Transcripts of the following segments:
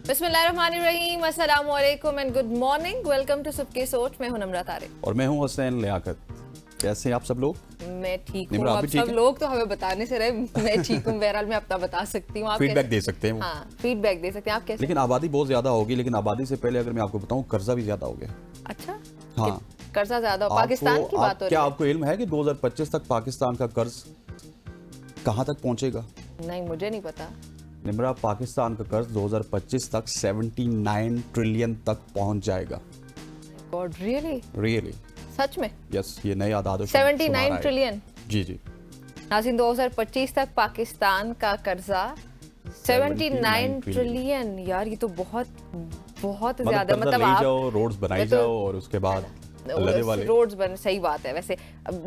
बिस्मिल्लाहिर्रहमानिर्रहीम, अस्सलाम वालेकुम and good morning. Welcome to सबकी सोच। मैं हूं नम्रा तारिक और मैं हूं हसनैन लियाकत। कैसे हैं आप सब लोग? मैं ठीक हूं। निम्रा, आप अब भी ठीक सब हैं? लोग तो हमें बताने से रहे, मैं ठीक हूं। बहरहाल मैं अपना बता सकती हूँ। आप फीडबैक दे सकते हैं वो। हाँ, फीडबैक दे सकते हैं। आप कैसे? लेकिन आबादी बहुत ज्यादा होगी, लेकिन आबादी से पहले अगर मैं आपको बताऊं, कर्जा भी ज्यादा हो गया। अच्छा, हाँ, कर्जा ज्यादा हो? पाकिस्तान की बात हो रही क्या है? आपको इल्म है कि 2025 तक पाकिस्तान का कर्ज कहां तक पहुंचेगा? नहीं, मुझे नहीं पता। निम्रा, पाकिस्तान का कर्ज 2025 तक 79 ट्रिलियन तक पहुंच जाएगा। God, really? रियली? सच में? यस, ये नए आदाद 79 ट्रिलियन? जी जी। नाज़रीन, 2025 तक पाकिस्तान का कर्जा 79 ट्रिलियन। यार, ये तो बहुत बहुत ज्यादा। मतलब ले जाओ, रोड्स बनाई जाओ और उसके बाद रोड्स बन। सही बात है। वैसे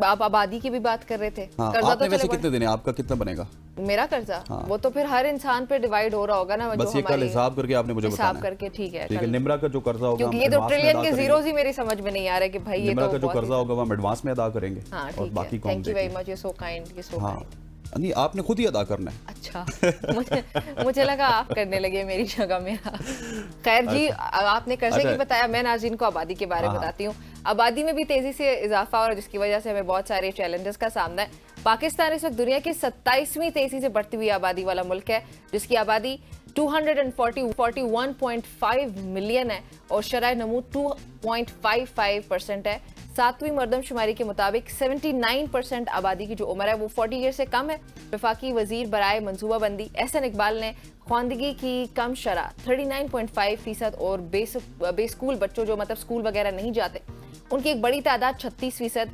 आप आबादी की भी बात कर रहे थे। हाँ, कर्जा आपने तो वैसे कितने देने? आपका कितना बनेगा? मेरा कर्जा? हाँ। वो तो फिर हर इंसान पे डिवाइड हो रहा होगा ना। बस ये कल हिसाब करके आपने मुझे बताना है। हिसाब करके, ठीक है। ठीक है। निम्रा का जो कर्जा होगा, क्योंकि ये तो ट्रिलियन के जीरोस ही मेरी समझ में नहीं आ रहे कि भाई ये निम्रा तो का जो कर्जा होगा वो हम एडवांस में अदा करेंगे। हाँ, और ठीक बाकी है। कौन thank you very much, you so kind, you so kind. नहीं, आपने खुद ही अदा करना है। अच्छा, मुझे लगा आप करने लगे मेरी जगह मेरा। खैर जी, आपने कर्जे की बताया, मैं नाज़रीन को आबादी के बारे में बताती हूँ। आबादी में भी तेजी से इजाफा हो रहा है, जिसकी वजह से हमें बहुत सारे चैलेंजेस का सामना है। पाकिस्तान इस वक्त दुनिया की 27वीं तेजी से बढ़ती हुई आबादी वाला मुल्क है, जिसकी आबादी 241.5 मिलियन है और शरह नमू 2.55% है। 7वीं मरदमशुमारी के मुताबिक 79% आबादी की जो उम्र है वो 40 ईयर से कम है। वफाकी वजीर बराए मनसूबाबंदी एहसन इकबाल ने ख्वानदगी की कम शरह 39.5% और बेस्कूल बच्चों जो मतलब स्कूल वगैरह नहीं जाते उनकी एक बड़ी तादाद 36%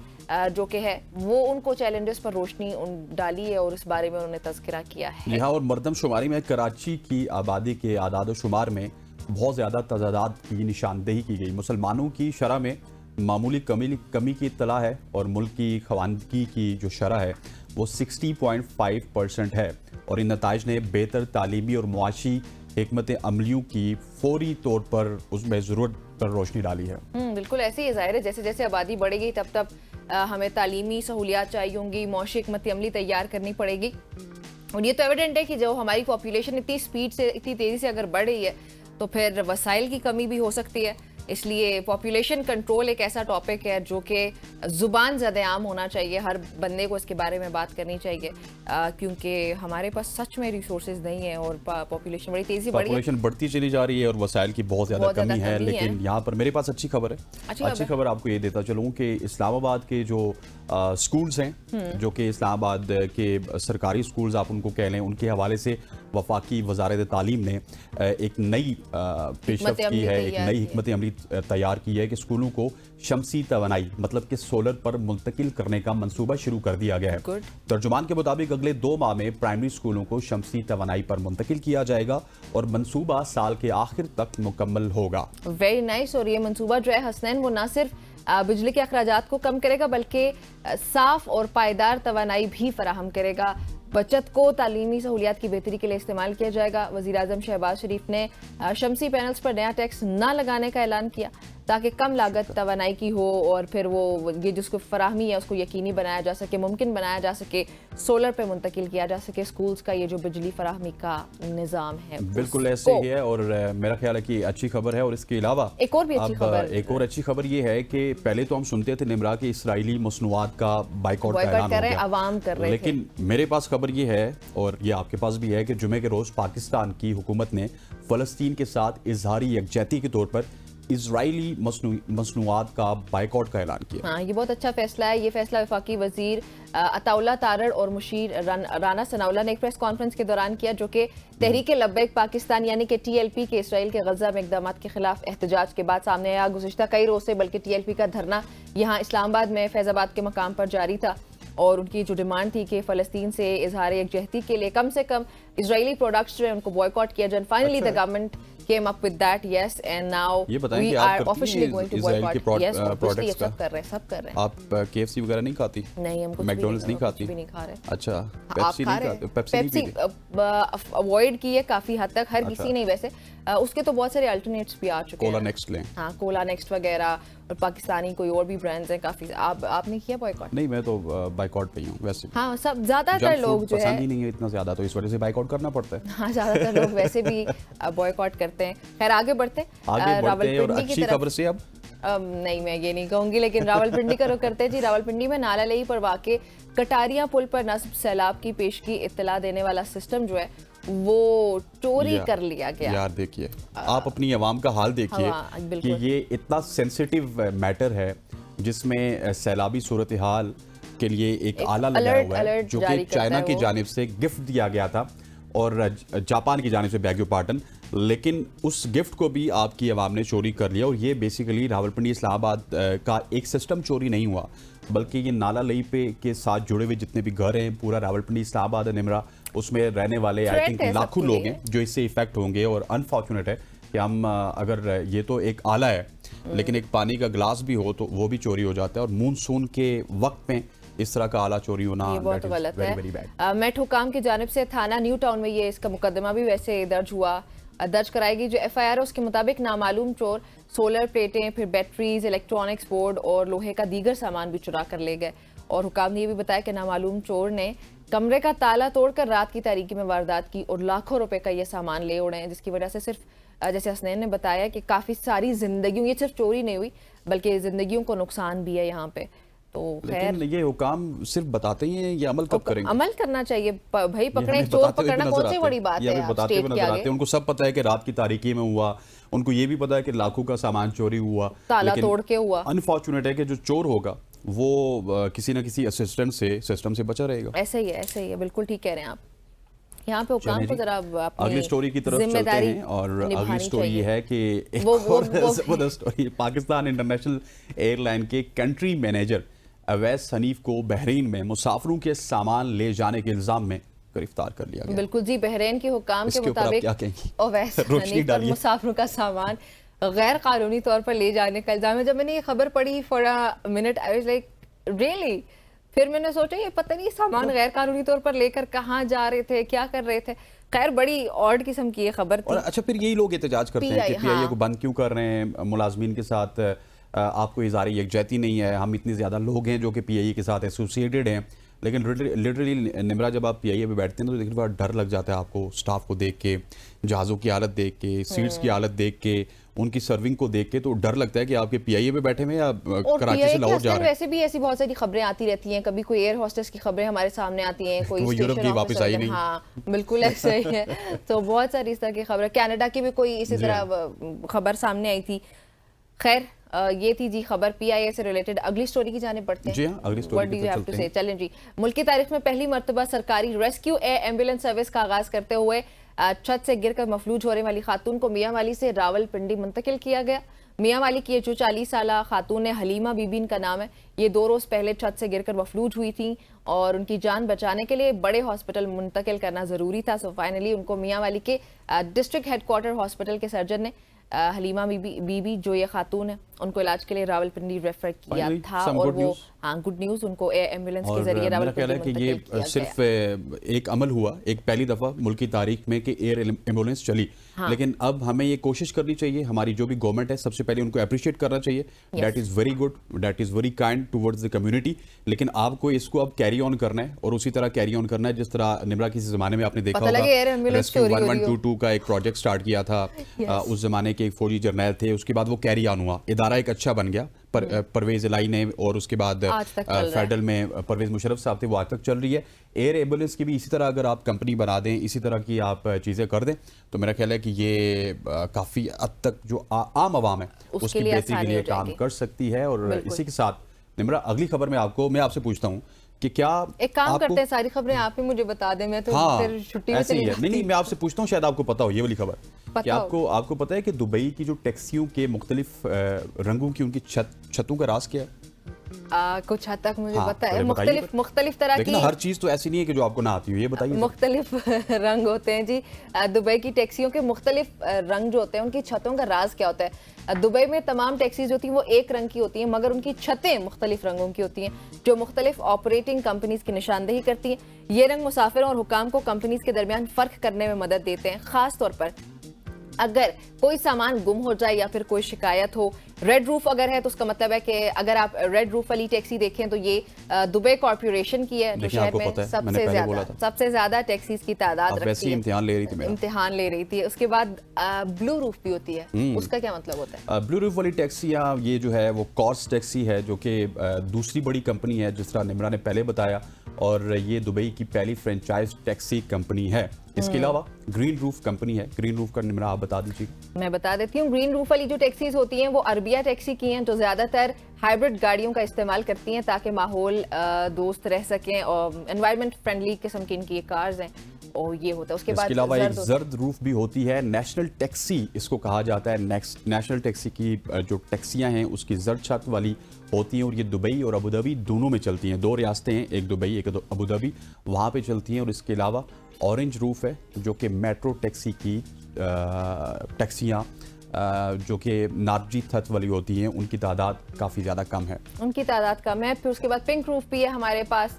जो कि है वो उनको चैलेंजेस पर रोशनी डाली है और इस बारे में उन्होंने तज़किरा किया है। यहाँ और मरदमशुमारी में कराची की आबादी के आदाद शुमार में बहुत ज़्यादा तजादाद की निशानदेही की गई। मुसलमानों की शरह में मामूली कमी की इत्तला है और मुल्क की ख्वानदगी की जो शरह है वो 60.5% है और इन नताइज ने बेहतर तालीमी और मुआशी हिकमत अमलियों की फौरी तौर पर उसमें ज़रूरत पर रोशनी डाली है। बिल्कुल ऐसे ही ज़ाहिर है, जैसे जैसे आबादी बढ़ेगी तब तब हमें तालीमी सहूलियात चाहिए होंगी, मुआशी हिकमत अमली तैयार करनी पड़ेगी। और ये तो एविडेंट है कि जो हमारी पॉपुलेशन इतनी स्पीड से, इतनी तेज़ी से अगर बढ़ रही है तो फिर वसाइल की कमी भी हो सकती है। इसलिए पॉपुलेशन कंट्रोल एक ऐसा टॉपिक है जो कि ज़ुबान ज़्यादा-आम होना चाहिए। हर बंदे को इसके बारे में बात करनी चाहिए क्योंकि हमारे पास सच में रिसोर्सेज नहीं है और पॉपुलेशन बड़ी तेज़ी पॉपुलेशन बढ़ती चली जा रही है और वसाइल की बहुत ज़्यादा कमी है। लेकिन यहाँ पर मेरे पास अच्छी खबर है। अच्छी खबर आपको ये देता चलूँ कि इस्लामाबाद के जो स्कूल्स हैं, जो कि इस्लामाबाद के सरकारी स्कूल्स आप उनको कह लें, उनके हवाले से वफाकी वजारत तालीम ने एक नई पेशरफ्त की है, एक नई हिकमत अमली तैयार की है कि स्कूलों को शमसी तवानाई मतलब कि सोलर पर मुंतकिल करने का मंसूबा शुरू कर दिया गया है। तर्जुमान के मुताबिक अगले 2 माह में प्राइमरी स्कूलों को शमसी तवानाई पर मुंतकिल किया जाएगा और मंसूबा साल के आखिर तक मुकम्मल होगा। Very nice. और ये मंसूबा जो है हसनैन, वो ना सिर्फ बिजली के अखराजात को कम करेगा बल्कि साफ और पायदार तवानाई भी फराहम करेगा। बचत को तालीमी सहूलियात की बेहतरी के लिए इस्तेमाल किया जाएगा। वज़ीर आज़म शहबाज शरीफ ने शमसी पैनल्स पर नया टैक्स ना लगाने का ऐलान किया ताकि कम लागत तवानाई की हो और फिर वो ये जिसको फराहमी है उसको यकीनी बनाया जा सके, मुमकिन बनाया जा सके, सोलर पे मुंतकिल किया जा सके स्कूल्स का ये जो बिजली फराहमी का निज़ाम है। बिल्कुल ऐसे ही है और मेरा ख्याल है कि अच्छी खबर है। और इसके अलावा एक और भी अच्छी खबर, एक और अच्छी खबर ये है कि पहले तो हम सुनते थे निम्रा के इसराइली मसनूआत का बाइकआउट का ऐलान हो गया, आवाम कर रहे थे। लेकिन मेरे पास खबर ये है और ये आपके पास भी है कि जुमे के रोज पाकिस्तान की हुकूमत ने फ़लस्तीन के साथ इजहारी यकजहती के तौर पर इजरायली मसनूआत का बाइकआउट का ऐलान किया। हाँ, ये बहुत अच्छा फैसला है। ये फैसला वफाकी वजीर अताउल्ला तारड़ और मुशीर राना सनाउल्ला ने एक प्रेस कॉन्फ्रेंस के दौरान किया, जो कि तहरीक लब्बैक पाकिस्तान यानी कि TLP के इसराइल के गजा में इकदाम के खिलाफ एहतजाज के बाद सामने आया। गुज़िश्ता कई रोज से बल्कि TLP का धरना यहाँ इस्लामाबाद में फैजाबाद के मकाम पर जारी था और उनकी जो डिमांड थी कि फ़लस्तीन से इजहार यकजहती के लिए कम से कम इजरायली प्रोडक्ट्स जो है उनको बॉयकॉट किया जाए। Finally the government came up with that, yes, and now we are officially going to boycott. Yes, obviously सब कर रहे हैं। आप KFC वगैरह नहीं खाती? नहीं, हम कुछ मैकडॉनल्ड्स नहीं खाती? भी नहीं खा रहे। अच्छा, पेप्सी नहीं खाते? पेप्सी अवॉइड की है काफी हद तक, हर किसी नहीं वैसे। उसके तो बहुत सारे अल्टरनेट्स भी आ चुके हैं। कोला नेक्स्ट लें। हाँ, कोला नेक्स्ट वगैरह और पाकिस्तानी कोई और भी ब्रांड्स हैं काफ़ी। आपने किया बॉयकॉट? नहीं, मैं तो बाइकॉट पे ही हूँ वैसे। हाँ, सब ज़्यादातर लोग जो है पसंद ही नहीं है इतना ज़्यादा, तो इस वजह से बाइकॉट करना पड़ता है। हाँ, ज़्यादातर लोग वैसे भी बॉयकॉट करते हैं। खैर आगे बढ़ते हैं और अच्छी खबर से अब नहीं, मैं ये नहीं कहूंगी, लेकिन रावलपिंडी का रुख करते हैं जी। रावलपिंडी में नालालई पर वाक़े कटारिया पुल पर नस्ब सैलाब की पेशगी इत्तला देने वाला सिस्टम जो है वो चोरी कर लिया गया। यार देखिए, आप अपनी आवाम का हाल देखिए कि ये इतना सेंसिटिव मैटर है जिसमें सैलाबी सूरत हाल के लिए एक आला लगाया हुआ है जो कि चाइना की जानिब से गिफ्ट दिया गया था और जापान की जानिब से, बैग यू पार्टन, लेकिन उस गिफ्ट को भी आपकी आवाम ने चोरी कर लिया। और ये बेसिकली रावलपिंडी इस्लामाबाद का एक सिस्टम चोरी नहीं हुआ, बल्कि ये नाला लई पे के साथ जुड़े हुए जितने भी घर हैं, पूरा रावलपिंडी इस्लामाबाद निमरा, उसमें रहने वाले आई थिंक लाखों लोग हैं जो इससे इफेक्ट होंगे। और अनफॉर्चुनेट है कि हम अगर ये तो एक आला है, लेकिन एक पानी का गिलास भी हो तो वो भी चोरी हो जाता है। और मानसून के वक्त में इस तरह का आला चोरी होना बहुत गलत है। मेट हुकाम की जानिब से थाना न्यू टाउन में ये इसका मुकदमा भी वैसे दर्ज कराएगी। जो एफआईआर है उसके मुताबिक नामालूम चोर सोलर प्लेटें, फिर बैटरीज, इलेक्ट्रॉनिक्स बोर्ड और लोहे का दीगर सामान भी चुरा कर ले गए। और हुकाम ने यह भी बताया कि नामालूम चोर ने कमरे का ताला तोड़कर रात की तारीकी में वारदात की और लाखों रुपए का यह सामान ले उड़े हैं, जिसकी वजह से सिर्फ जैसे हसनैन ने बताया कि काफ़ी सारी जिंदगियों, ये सिर्फ चोरी नहीं हुई बल्कि जिंदगियों को नुकसान भी है यहाँ पे। तो लेकिन ये हुकाम सिर्फ बताते ही हैं, ये अमल कब करेंगे? अमल करना चाहिए भाई, पकड़े चोर पकड़ना कौन सी बड़ी बात है? बताते हुए नजर आते हैं, उनको सब पता है कि रात की तारीकी में हुआ, उनको ये भी पता है कि लाखों का सामान चोरी हुआ, ताला तोड़ के हुआ। अनफॉर्चुनेट है कि जो चोर होगा वो किसी ना किसी असिस्टेंट से, सिस्टम से बचा रहेगा। ऐसे ही है, बिल्कुल ठीक कह रहे हैं आप। यहाँ पे हुकाम को जरा अगली स्टोरी की तरफ चलते हैं और अगली स्टोरी ये है कि जबरदस्त स्टोरी, पाकिस्तान इंटरनेशनल एयरलाइन के कंट्री मैनेजर अवैस हनीफ को बहरीन में मुसाफिरों के सामान ले जाने के इल्जाम में गिरफ्तार कर लिया गया। बिल्कुल जी, बहरीन के हुकाम के मुताबिक अवैस हनीफ पर मुसाफिरों का सामान गैर कानूनी तौर पर ले जाने का इल्जाम है। जब मैंने ये खबर पढ़ी for a minute I was like really, फिर मैंने सोचा ये पता नहीं सामान गैर कानूनी तौर पर लेकर कहाँ जा रहे थे, क्या कर रहे थे। खैर बड़ी ऑड किस्म की ये खबर थी। और अच्छा, फिर यही लोग एहतजाज करते हैं कि पीआईए को बंद क्यों कर रहे हैं, मुलाजमीन के साथ आपको इज़ारे यकजहती नहीं है, हम इतने ज़्यादा लोग हैं जो कि पीआईए के साथ एसोसिएटेड हैं। लेकिन लिटरली निमरा, जब आप पीआईए पे बैठते हैं तो देखिए बड़ा डर लग जाता है आपको, स्टाफ को देख के, जहाज़ों की हालत देख के, सीट्स की हालत देख के, उनकी सर्विंग को देख के, तो डर लगता है कि आपके पीआईए पे बैठे हुए या कराची से लाहौर जा रहे हैं। वैसे भी ऐसी बहुत सारी खबरें आती रहती हैं, कभी कोई एयर होस्टेस की खबरें हमारे सामने आती हैं, कोई यूरोप की वापस आई नहीं। हाँ बिल्कुल ऐसा ही है। तो बहुत सारी इस तरह की खबर, कनाडा की भी कोई इसी तरह खबर सामने आई थी। खैर ये थी जी खबर पीआईए से रिलेटेड। अगली स्टोरी की जाने पड़ते हैं। जी हाँ, अगली स्टोरी की तरफ चलते हैं। चलें जी। मुल्क की तारीख में पहली मर्तबा सरकारी रेस्क्यू एयर एम्बुलेंस सर्विस का आगाज करते हुए छत से गिरकर मफलूज होने वाली खातून को मियांवाली से रावलपिंडी मुंतकिल किया गया। मियांवाली की जो 40 साला खातून है, हलीमा बीबी इनका नाम है, ये 2 रोज पहले छत से गिरकर मफलूज हुई थी और उनकी जान बचाने के लिए बड़े हॉस्पिटल मुंतकिल करना जरूरी था। सो फाइनली उनको मियांवाली के डिस्ट्रिक्ट हेडक्वार्टर हॉस्पिटल के सर्जन ने हलीमा बीबी जो ये खातून है उनको इलाज के लिए रावलपिंडी रेफर किया था। और वो गुड न्यूज, उनको एयर एम्बुलेंस के जरिए रावलपिंडी कि ये सिर्फ एक अमल हुआ, एक पहली दफा मुल्क की तारीख में कि एयर एम्बुलेंस चली। हाँ। लेकिन अब हमें ये कोशिश करनी चाहिए, हमारी जो भी गवर्नमेंट है सबसे पहले उनको अप्रिशिएट करना चाहिए। That is very good, that is very kind towards the community. लेकिन आपको इसको अब कैरी ऑन करना है और उसी तरह कैरी ऑन करना है जिस तरह निमरा किसी जमाने में आपने देखा होगा, रेस्क्यू 1122 का एक प्रोजेक्ट स्टार्ट किया था। उस जमाने के एक फौजी जर्नैल थे, उसके बाद वो कैरी ऑन हुआ, इदारा एक अच्छा बन गया। परवेज इलाई ने, और उसके बाद फेडरल में परवेज मुशर्रफ साहब थे, वो आज तक चल रही है। एयर एम्बुलेंस की भी इसी तरह अगर आप कंपनी बना दें, इसी तरह की आप चीज़ें कर दें तो मेरा ख्याल है कि ये काफ़ी हद तक जो आम आवाम है उसकी बेहतरी के लिए काम कर सकती है। और इसी के साथ निमरा अगली खबर में मैं आपसे पूछता हूँ कि क्या एक काम करते हैं, सारी खबरें आप ही मुझे बता दें, मैं तो फिर छुट्टी में चली जाती। नहीं, मैं आपसे पूछता हूँ, शायद आपको पता हो ये वाली खबर कि आपको पता है कि दुबई की जो टैक्सियों के मुख्तलिफ रंगों की उनकी छतों का राज क्या है? कुछ हद तक मुझे पता है। मुख्तलिफ तरह की, हर चीज तो ऐसी नहीं है कि जो आपको ना आती हो, ये बताइए। मुख्तलिफ रंग होते हैं जी। दुबई की टैक्सियों के मुख्तलिफ रंग जो होते हैं, उनकी छतों का राज क्या होता है? दुबई में तमाम टैक्सीज होती हैं वो एक रंग की होती हैं, मगर उनकी छतें मुख्तलिफ रंगों की होती हैं जो मुख्तलिफ ऑपरेटिंग कंपनीज की निशानदेही करती हैं। ये रंग मुसाफिरों और हुकाम को कंपनीज के दरमियान फर्क करने में मदद देते हैं। खास तौर पर अगर कोई सामान गुम हो जाए या फिर कोई शिकायत हो रेड रूफ अगर है तो उसका मतलब है कि अगर आप रेड रूफ वाली टैक्सी देखें तो ये दुबई कॉर्पोरेशन की है जो शहर में सबसे ज्यादा टैक्सीज की तादाद रखती है। इम्तिहान ले रही थी। उसके बाद ब्लू रूफ भी होती है, उसका क्या मतलब होता है? ब्लू रूफ वाली टैक्सी ये जो है वो कॉर्स टैक्सी है, जो कि दूसरी बड़ी कंपनी है जिस तरह निमरा ने पहले बताया, और ये दुबई की पहली फ्रेंचाइज टैक्सी कंपनी है। इसके अलावा ग्रीन रूफ कंपनी है। ग्रीन रूफ का निमरा आप बता दीजिए। मैं बता देती हूँ। ग्रीन रूफ वाली जो टैक्सीज होती हैं वो अरबिया टैक्सी की हैं, जो ज्यादातर हाइब्रिड गाड़ियों का इस्तेमाल करती हैं ताकि माहौल दोस्त रह सकें और एनवायरनमेंट फ्रेंडली किस्म की इनकी कार्स हैं, और ये होता है। उसके बाद अलावा एक जर्द रूफ भी होती है, नेशनल टैक्सी इसको कहा जाता है। नेशनल टैक्सी की जो टैक्सियां हैं उसकी जर्द छत वाली होती हैं, और ये दुबई और अबू धाबी दोनों में चलती हैं। 2 रियासतें हैं, एक दुबई एक अबू धाबी, वहाँ पे चलती हैं। और इसके अलावा ऑरेंज रूफ है जो कि मेट्रो टैक्सी की टैक्सियाँ जो कि नारजी छत वाली होती हैं, उनकी तादाद काफ़ी ज़्यादा कम है। उनकी तादाद कम है। फिर उसके बाद पिंक रूफ भी है हमारे पास।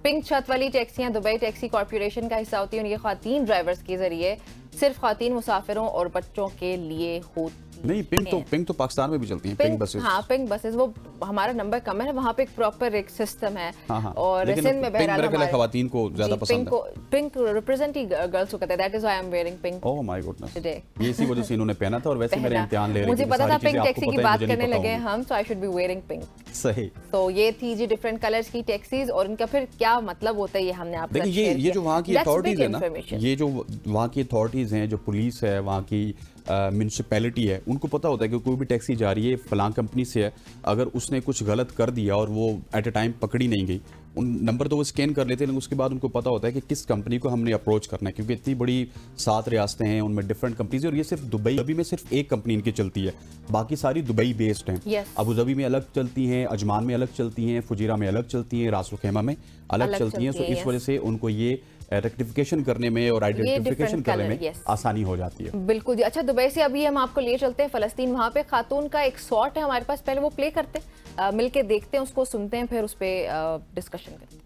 पिंक छत वाली टैक्सियां दुबई टैक्सी कॉर्पोरेशन का हिस्सा होती हैं, और ये ख्वातीन ड्राइवर्स के जरिए सिर्फ ख्वातीन मुसाफिरों और बच्चों के लिए होती नहीं। पिंक तो पाकिस्तान में भी चलती हैं, पिंक बसेस। हाँ, पिंक बसेस, वो हमारा नंबर कम है, वहाँ पे एक प्रॉपर एक सिस्टम है। हाँ। और सिंध में बहरहाल ख्वातीन को ज्यादा पसंद है। पिंक रिप्रेजेंट ही गर्ल्स को करता है, that is why I am wearing pink. Oh my goodness, ये इसी वजह से इन्होंने पहना था। और वैसे मेरे इम्तिहान ले रही थी, मुझे पता था पिंक टैक्सी की बात करने लगे हम, so I should be wearing pink. सही। तो ये थी जी डिफरेंट कलर्स की टैक्सीज, और इनका फिर क्या मतलब होता है ये हमने आपसे शेयर किया। ये जो वहाँ की अथॉरिटीज है ना, ये जो वहाँ की अथॉरिटीज हैं, जो पुलिस है, वहाँ की म्यूनसिपैलिटी है, उनको पता होता है कि कोई भी टैक्सी जा रही है फलां कंपनी से है, अगर उसने कुछ गलत कर दिया और वो एट ए टाइम पकड़ी नहीं गई, उन नंबर तो वो स्कैन कर लेते हैं, लेकिन उसके बाद उनको पता होता है कि किस कंपनी को हमने अप्रोच करना है, क्योंकि इतनी बड़ी 7 रियासतें हैं, उनमें डिफरेंट कंपनीज है। और ये सिर्फ दुबई में सिर्फ एक कंपनी इनकी चलती है, बाकी सारी दुबई बेस्ड हैं। अबू धाबी में अलग चलती हैं, अजमान में अलग चलती हैं, फुजीरा में अलग चलती हैं, रास अल खैमा में अलग चलती हैं। तो इस वजह से उनको ये रेक्टिफिकेशन करने में और आइडेंटिफिकेशन करने में आसानी हो जाती है। बिल्कुल जी। अच्छा, दुबई से अभी हम आपको लिए चलते हैं फ़लस्तीन। वहाँ पे खातून का एक शॉट है हमारे पास, पहले वो प्ले करते हैं, मिलके देखते हैं, उसको सुनते हैं, फिर उस पर डिस्कशन करते हैं।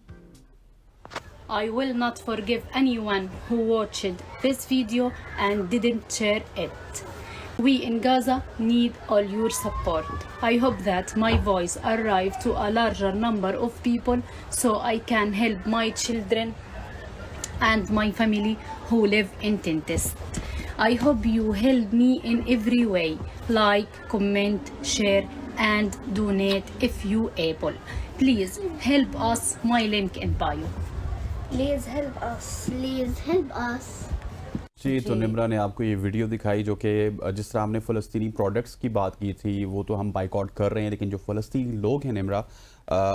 I will not forgive anyone who watched this video and didn't share it. We in Gaza need all your support. I hope that my voice arrives to a larger number of people so I can help my children and my family who live in Tintest. I hope you help me in every way, like, comment, share and donate if you able. Please help us, my link in bio. Please help us. Please help us. जी, तो निमरा ने आपको ये video दिखाई, जो कि जिस तरह हमने फ़लस्तीनी प्रोडक्ट्स की बात की थी, वो तो हम बाइकआउट कर रहे हैं, लेकिन जो फ़लस्तीनी लोग हैं निमरा,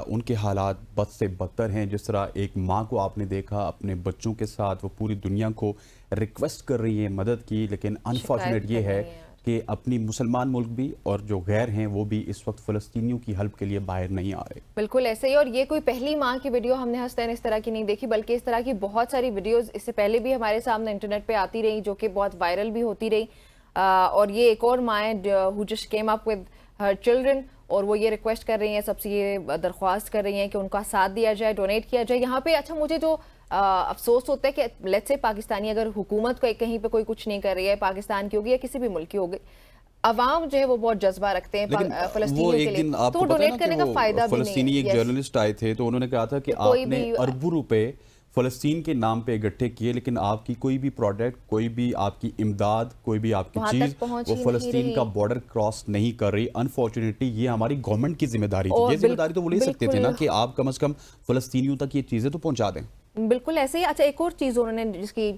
उनके हालात बद से बदतर हैं। जिस तरह एक माँ को आपने देखा अपने बच्चों के साथ, वो पूरी दुनिया को रिक्वेस्ट कर रही है मदद की, लेकिन अनफॉर्चुनेट ये है कि अपनी मुसलमान मुल्क भी और जो गैर हैं वो भी इस वक्त फ़लस्तीनियों की हेल्प के लिए बाहर नहीं आ रहे। बिल्कुल ऐसे ही। और ये कोई पहली माँ की वीडियो हमने हस्तैन इस तरह की नहीं देखी, बल्कि इस तरह की बहुत सारी वीडियोस इससे पहले भी हमारे सामने इंटरनेट पे आती रही, जो कि बहुत वायरल भी होती रही। और ये एक और माँ है who just came up with her children, और वो ये रिक्वेस्ट कर रही हैं, सबसे ये दरख्वास्त कर रही हैं कि उनका साथ दिया जाए, डोनेट किया जाए। यहाँ पे अच्छा मुझे जो अफसोस होता है कि लेट्स से पाकिस्तानी अगर हुकूमत को कहीं पे कोई कुछ नहीं कर रही है, पाकिस्तान की होगी या किसी भी मुल्क की होगी, अवाम जो है वो बहुत जज्बा रखते हैं फ़लस्तीनियों के लिए, तो वो डोनेट करने का फायदा भी नहीं है। फ़लस्तीनी एक जर्नलिस्ट आए थे, तो उन्होंने कहा था कि आपने अरबों रुपए फ़लस्तीन के नाम पे इकट्ठे किए, लेकिन आपकी कोई भी प्रोडक्ट, कोई भी आपकी इमदाद, कोई भी आपकी चीज़ वो फ़लस्तीन का बॉर्डर क्रॉस नहीं कर रही। अनफॉर्चुनेटली ये हमारी गवर्नमेंट की जिम्मेदारी थी। ये जिम्मेदारी तो वो ले सकते थे ना कि आप कम से कम फ़लस्तीनियों तक ये चीज़ें तो पहुँचा दें। बिल्कुल ऐसे ही। अच्छा, एक और चीज़ उन्होंने जिसकी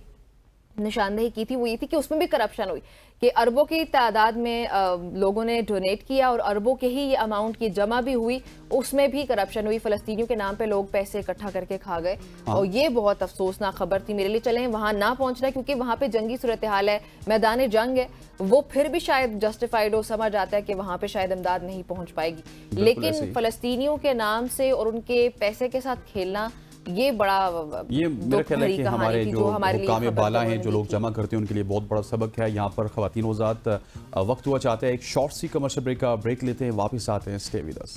निशानदेही की थी वो ये थी कि उसमें भी करप्शन हुई, कि अरबों की तादाद में लोगों ने डोनेट किया और अरबों के ही ये अमाउंट की जमा भी हुई, उसमें भी करप्शन हुई। फ़लस्तीनियों के नाम पे लोग पैसे इकट्ठा करके खा गए। और ये बहुत अफसोसनाक खबर थी मेरे लिए। चलें वहाँ ना पहुँचना, क्योंकि वहाँ पे जंगी सूरत हाल है, मैदान जंग है, वो फिर भी शायद जस्टिफाइड हो, समझ आता है कि वहाँ पे शायद इमदाद नहीं पहुँच पाएगी, लेकिन फ़लस्तीनियों के नाम से और उनके पैसे के साथ खेलना, ये बड़ा, ये मेरा ख्याल है कि हमारे जो हुक्काम बाला हैं, जो लोग जमा करते हैं, उनके लिए बहुत बड़ा सबक है। यहाँ पर ख़वातीन वज़ात वक्त हुआ चाहते हैं एक शॉर्ट सी कमर्शियल ब्रेक लेते हैं, वापस आते हैं। Stay with us.